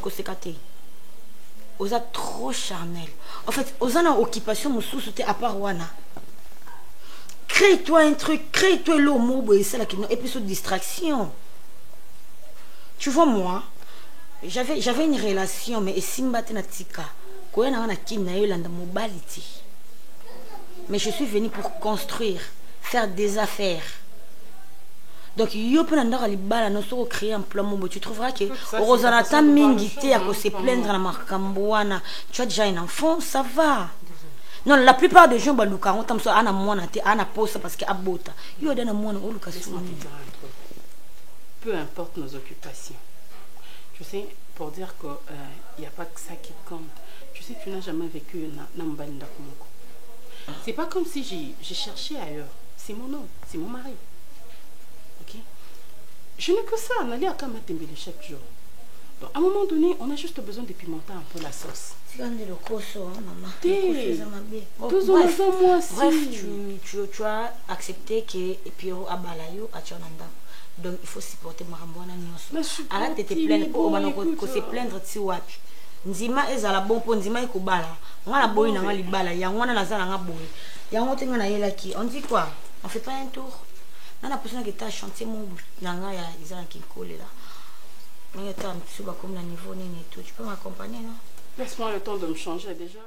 Osa trop charnel. En fait, Osa n'a occupation, mon sous à part Wana. Crée-toi un truc, crée-toi l'homo, et puis sur distraction. Tu vois, moi, j'avais une relation, mais mais je suis venue pour construire, faire des affaires. Donc, créer un plan, tu trouveras que Rosanata Mingité a se plaindre à Marcambouana. Tu as déjà un enfant, ça va. Non, la plupart des gens, peu importe nos occupations. Tu sais, pour dire qu'il n'y a pas que ça qui compte. Tu sais, tu n'as jamais vécu Nambalinda Kumoko. C'est pas comme si j'ai cherché ailleurs. C'est mon homme, c'est mon mari. Ok? Je n'ai que ça, on allait à Kamatembele chaque jour. Donc, à un moment donné, on a juste besoin de pimenter un peu la sauce. Tu as le coso, maman. Bref, tu as accepté que Piro a balayo à Tchonanda. Donc il faut supporter Marambouana Nyonso. Arrête de te plaindre pour se plaindre de Tiwapi. Nzima ezala bon pour Nzima ekobala. Ngala boy na ngali bala ya ngwana na zala nga boy. Ya ngote ngana yela ki. On dit quoi? On fait pas un tour. Nana personne qui t'a chanté mon nanga ya izala ki kole là. Mais attends, tu vas comme la niveau nini et tout. Tu peux m'accompagner, non? Laisse-moi le temps de me changer déjà.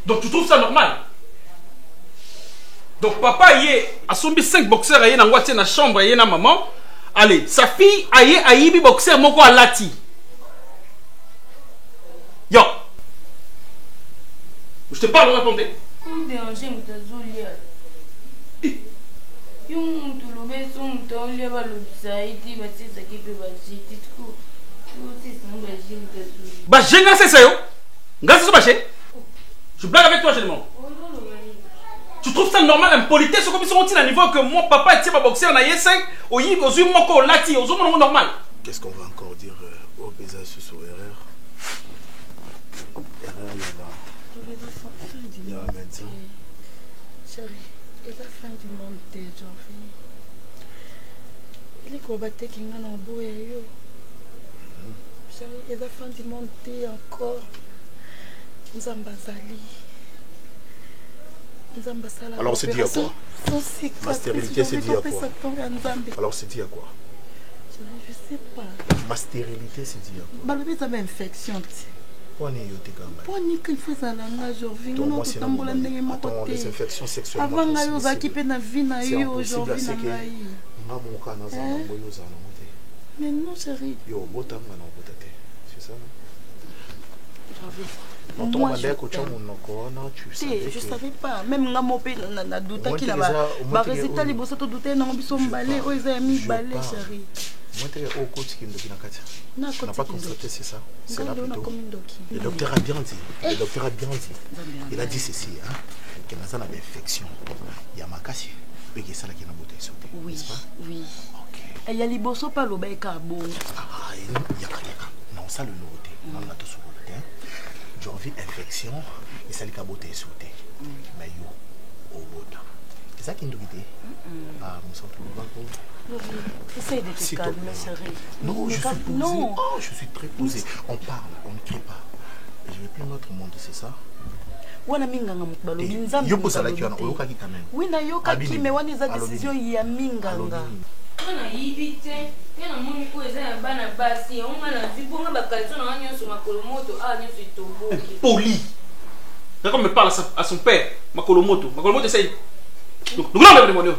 Donc tu trouves ça normal? Donc papa a sombi 5 boxeurs dans la chambre na maman. Allez, sa fille a yibi boxeur moko a lati. Yo. Je te parle, répondez. Bah j'ai c'est ça yo. Je blague avec toi, Génément. Tu trouves ça normal, impolitesse, comme ils sont à niveau que mon papa était pas boxeur, on a 5, au yib, aux yeux, mon lati, aux hommes normal. Qu'est-ce qu'on va encore dire au paysage sur erreur? Erreur là-bas. Il y a un médecin. Chérie, il a fin du monde, Jean-Philippe. Il est combattu qui n'a pas beau et yo. Chérie, il a fin du monde encore. Alors c'est dit à quoi? Ma stérilité c'est dit à quoi? Alors c'est dit à quoi? Je sais pas. Ma stérilité c'est dit à quoi? Balobi ça infection. Pour qu'il faut ça là aujourd'hui. Moi c'est attends, les infections sexuelles. Avant ngayo zakipe na vie na yo aujourd'hui na ngai. Mais non chérie. Yo botanga na botate. C'est ça non? Moi, je savais pas. Même na mopé na douta qui là-bas. Ba résultat les bossa to douter na biso mbalé o ils ami balé chérie. Moi t'es au coach qui ndoki na kati. On n'a pas constaté c'est ça. C'est là plutôt. Le docteur a bien dit. Le docteur a bien dit. Il a dit ceci hein. Qu'il y a une infection. Il y a makasi. Et que ça là qui na beauté sauté. Oui. Oui. OK. Et il y a les bosso pas lo ba ka bon. Ah, il y a non ça le noté. On a tout sur le terrain. J'ai envie infection et ça les caboté sauté. Mais yo au bout. C'est ça qui nous dit. Ah, mon sang, Essaye de te calmer, chérie. Non, je suis posé. Non. Oh, je suis très posé. On parle, on ne crie pas. Je vais plus notre monde, c'est ça? Wana minganga mukbalo minzambi. Yo posala ki wana oyokaki quand même. Oui na yokaki mais wana eza décision ya minganga. Wana yibite. Yana moni ko eza ya bana basi. Onga na vibonga bakalizo na wanyo so makolomoto nyoso itobo. Poli. D'accord, me parle à son père, Makolomoto. Makolomoto essaye. Donc là on a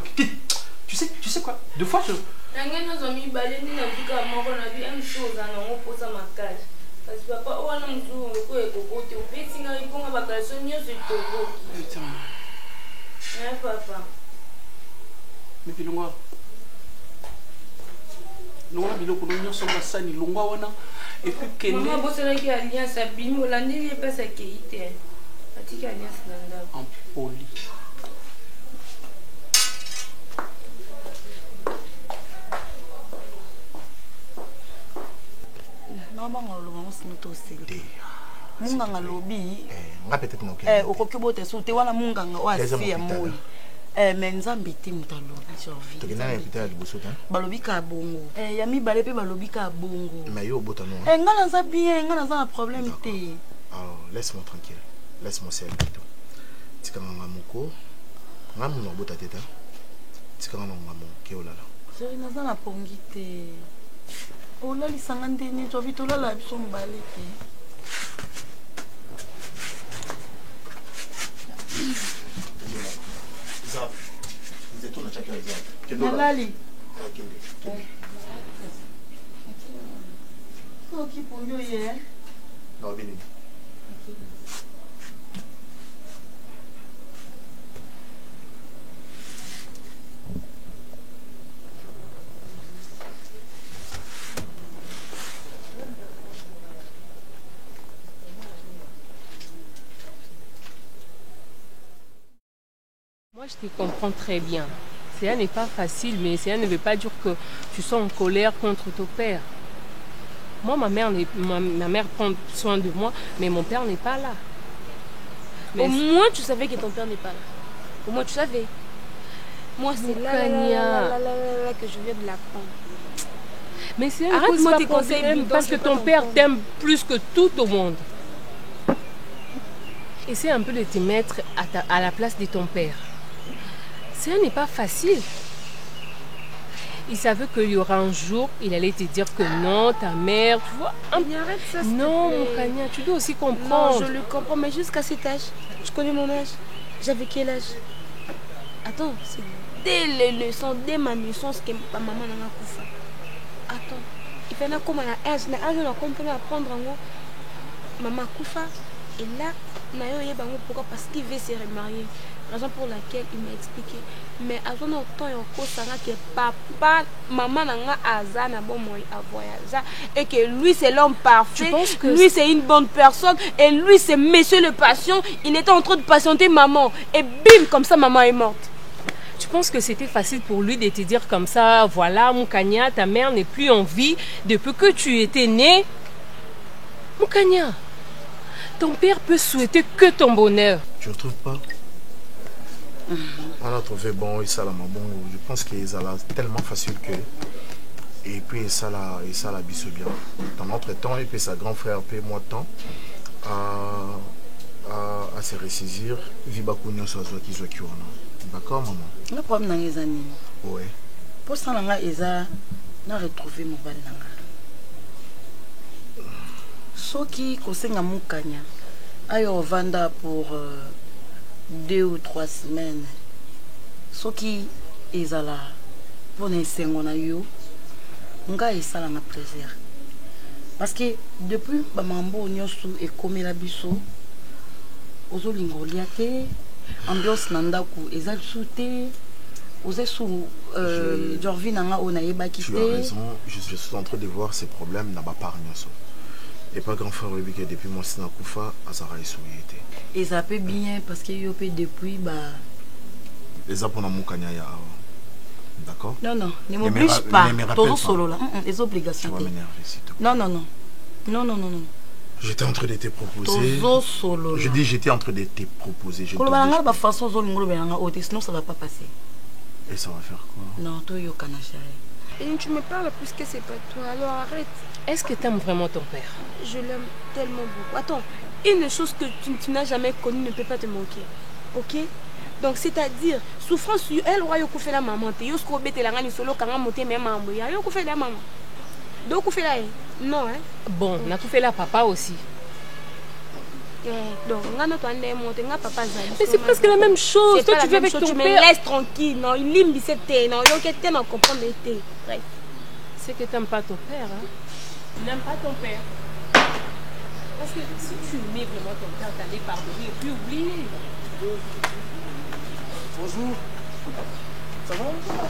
tu sais quoi? Deux fois je Nangena zomi baleni na bika moko na bi une chose na ngoposa makali. Parce que papa wana mtu ko ekokote opesi nga iponga bakalizo nyoso itobo. Putain. Papa. Mais puis longwa. Longwa biloko nyoso masani longwa wana et puis kende. Maman bosala ki alliance abimi olandeli pesa keite. Atika alliance nanda. En poli. Munganga lobi nga peut-être no okoki bote sute wana munganga o asi ya moi mais nzambe te muta lobi survie tokena na hôpital ya liboso ta balobi ka bongo ya mibale pe balobi ka bongo mais yo bota no nga naza bien nga naza na problème te. Alors laisse-moi tranquille, laisse-moi seul plutôt. Tika nga moko nga muno bota teta tika nga ngamo ke olala chéri naza na pongi te olalisanga ndeni tovi tolala biso mbale te. Nalali. Soki ponyo ye. Non, vini. Moi, je te comprends très bien. Cela n'est pas facile, mais cela ne veut pas dire que tu sois en colère contre ton père. Moi, ma mère prend soin de moi, mais mon père n'est pas là. Mais au moins, tu savais que ton père n'est pas là. Au moins, tu savais. Moi, c'est là que je viens de l'apprendre. Mais c'est un cause tes conseils parce que ton père t'aime plus que tout au monde. Essaie un peu de te mettre à la place de ton père. Ça n'est pas facile. Il savait qu'il y aura un jour, il allait te dire que non, ta mère, tu vois. Arrête ça, non, mon Kanya, tu dois aussi comprendre. Non, je le comprends, mais jusqu'à cet âge. Je connais mon âge. J'avais quel âge? Attends, c'est dès les leçons, dès ma naissance que ma maman n'a pas fait. Attends, il fallait comme un âge, on a compris à apprendre en haut. Maman Koufa, et là, pourquoi? Parce qu'il veut se remarier. Raison pour laquelle il m'a expliqué. Mais à son temps, il que papa, maman n'a azana bon moi à voyager et que lui c'est l'homme parfait. Lui c'est une bonne personne et lui c'est monsieur le patient. Il était en train de patienter maman et bim comme ça maman est morte. Tu penses que c'était facile pour lui de te dire comme ça, voilà Moukania, ta mère n'est plus en vie depuis que tu étais né? Moukania, ton père peut souhaiter que ton bonheur. Tu ne trouves pas? On a trouvé bon et ça là bon. Je pense qu'ils allaient tellement facile que et puis ça là bisse bien. Dans notre temps et puis sa grand frère puis moi temps à se ressaisir. Vibakunyo soit qui soit qui on a. D'accord maman. Le problème dans les années. Ouais. Pour ça là Eza n'a retrouvé mon val nanga. Soki kosenga mukanya ayo vanda pour 2 ou 3 semaines. Ce qui est là pour les 5 ans, nga ça la plaisir. Parce que depuis que mambo nyosu et comme la biso, ozo lingoliate, ambiance nandaku ezal souté, ozo sou Jorvi nanga onaeba kité. Tu as raison, je suis en train de voir ces problèmes n'a pas par nyoso. Et pas grand frère que depuis mon sina kufa azara esouité. Et ça peut bien parce que yo peut depuis bah les apona mukanya ya d'accord. Non non, ne m'oblige pas. Todo solo là, les obligations. Tu vas m'énerver s'il te plaît. Non non non. Non non non non. J'étais en train de te proposer. Je dis j'étais en train de te proposer. Sinon ça va pas passer. Et ça va faire quoi? Non, toi Yokana chérie. Et tu me parles plus que c'est pas toi, alors arrête. Est-ce que tu aimes vraiment ton père? Je l'aime tellement beaucoup. Attends, une chose que tu n'as jamais connue ne peut pas te manquer. Ok? Donc c'est-à-dire, souffrance, elle aura fait la maman. Tu as fait la maman, solo quand monté même maman. Tu as fait la maman. Donc tu fait la non hein? Bon, on a fait la papa aussi. Donc, mais c'est presque la même chose. Toi, tu vis avec ton père. Tu me laisses tranquille. Non, il limbe cette terre. Non, il y a tellement comprendre. C'est que tu n'aimes pas ton père. Hein? Tu n'aimes pas ton père. Parce que si tu aimais vraiment ton père, tu allais pardonner et puis oublier. Bonjour. Ça va? Ça va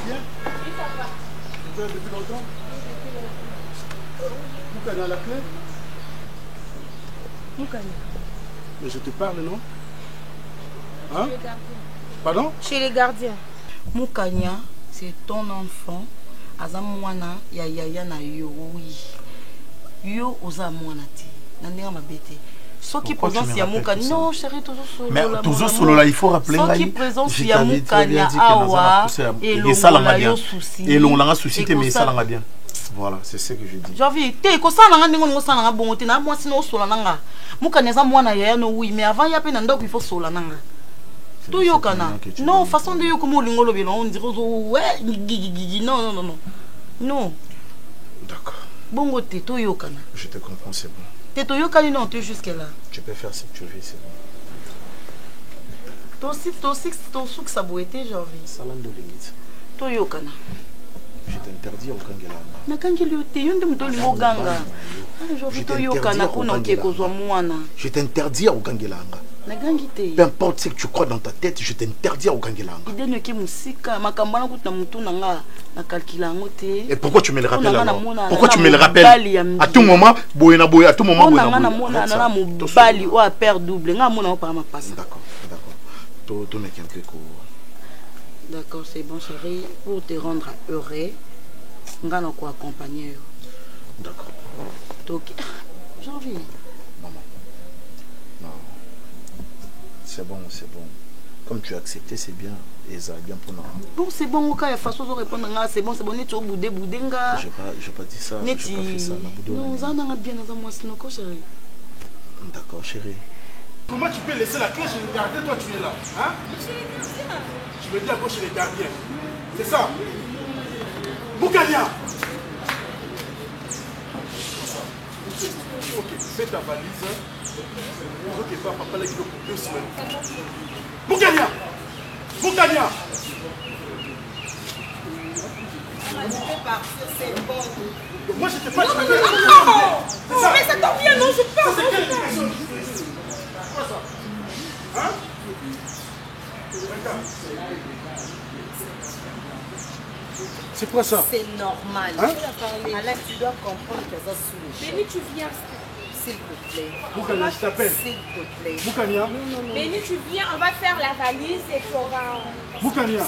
bien? Oui, ça va. Tu es depuis longtemps? Moukania a la clé? Moukania. Mais je te parle, non? Hein? Chez les gardiens. Pardon? Chez les gardiens. Moukania, c'est ton enfant. Azamwana ya yaya na yo oui. Yo oza mwana ti. Na ndenge mabete. Soki présence ya Moukania. Non, chérie, toujours solo. Mais toujours solo là, il faut rappeler. Soki présence ya Moukania awa et l'on souci mais ça l'a bien. Voilà, c'est ce que je dis. J'avais été ko ça nga ndingo ça nga bongote na moi sino sola nanga. Moukania za mwana ya no oui, mais avant ya pe na ndoko il faut sola nanga. Tout yokana. Non, façon de yo comme lingolo belo on dirait ouais non non non. Non. D'accord. Bongo te to yokana. Je te comprends, c'est bon. Te to yokani non, tu jusque là. Tu peux faire ce que tu veux, c'est bon. Ton souk ça boité janvier. Salando limite. To yokana. Je t'interdis au Kangela. Mais quand il y a eu un ganga. Je t'interdis au Kangela. Peu importe ce que tu crois dans ta tête, je t'interdis au Kangela. Et pourquoi tu me le rappelles alors? Pourquoi tu me le rappelles? À tout moment, à tout moment. D'accord. D'accord, c'est bon chérie. Pour te rendre heureux, on va nous accompagner. D'accord. Donc, j'ai envie. Maman. Non. C'est bon, c'est bon. Comme tu as accepté, c'est bien. Et ça bien pour nous. Bon, c'est bon, quand il y a façon de répondre, c'est bon, n'est-tu boudé, boudenga. J'ai pas dit ça. J'ai pas fait ça. Non, on a bien dans moi, sinon, chérie. D'accord, chérie. Comment tu peux laisser la clé chez le gardien, toi tu es là, hein? Tu me dis à gauche chez les gardiens. C'est ça? Moukania! Ok, fais ta valise. Ok, papa, là, il pour 2 semaines. Moukania! Moukania! Moi, je te parle. Non, mais ça t'en vient, non, je parle. Hein? C'est quoi ça? C'est normal. Hein? Alain, tu dois comprendre que ça sous le Béni, tu viens. S'il te plaît. Moukania, je t'appelle. S'il te plaît. Moukania. Non. Béni, tu viens, on va faire la valise et puis on va... Moukania.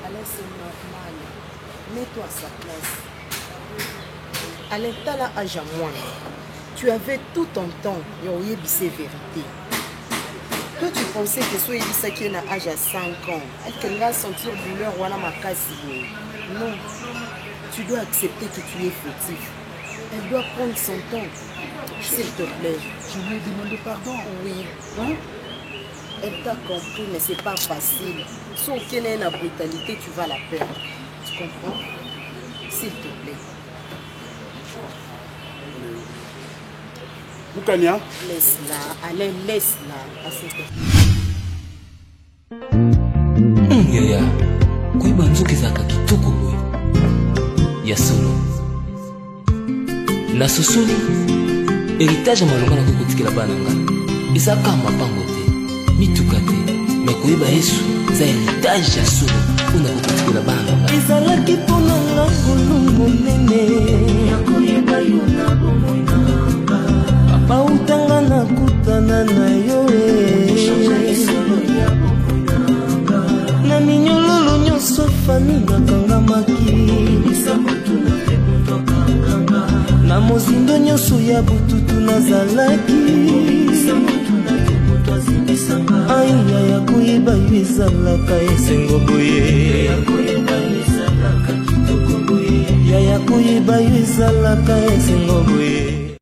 Alain, c'est normal. Mets-toi à sa place. Alain, t'as la âge à moi. Tu avais tout ton temps. Il y a vérité. Toi, tu pensais que soit il dit qu'il a âge à 5 ans. Elle va sentir douleur ou ma casse. Non. Tu dois accepter que tu es fautif. Elle doit prendre son temps. S'il te plaît. Je lui ai demandé pardon. Oui. Hein? Elle t'a compris, mais c'est pas facile. Si aucune est la brutalité, tu vas la perdre. Tu comprends? S'il te plaît. Moukania. Laisse-la. Allez, laisse-la. Yaya, koyeba nzoka ezalaka kitoko boye ya solo nasosoli héritage ya malonga nakoki kotikela bana nga ezalaka mapango te mituka te me koyeba yesu eza héritage ya solo oyo nakoki kotikela bana nga ezalaki mpona nga ngolu monene ya koyeba yo na bomoi nanga bautanga nakutana na yo fami nakangamaki na mozindo nyonso ya bututu nazalaki aya ya koyeba yo ezalaka esengo boye ya koyeba yo ezalaka esengo boye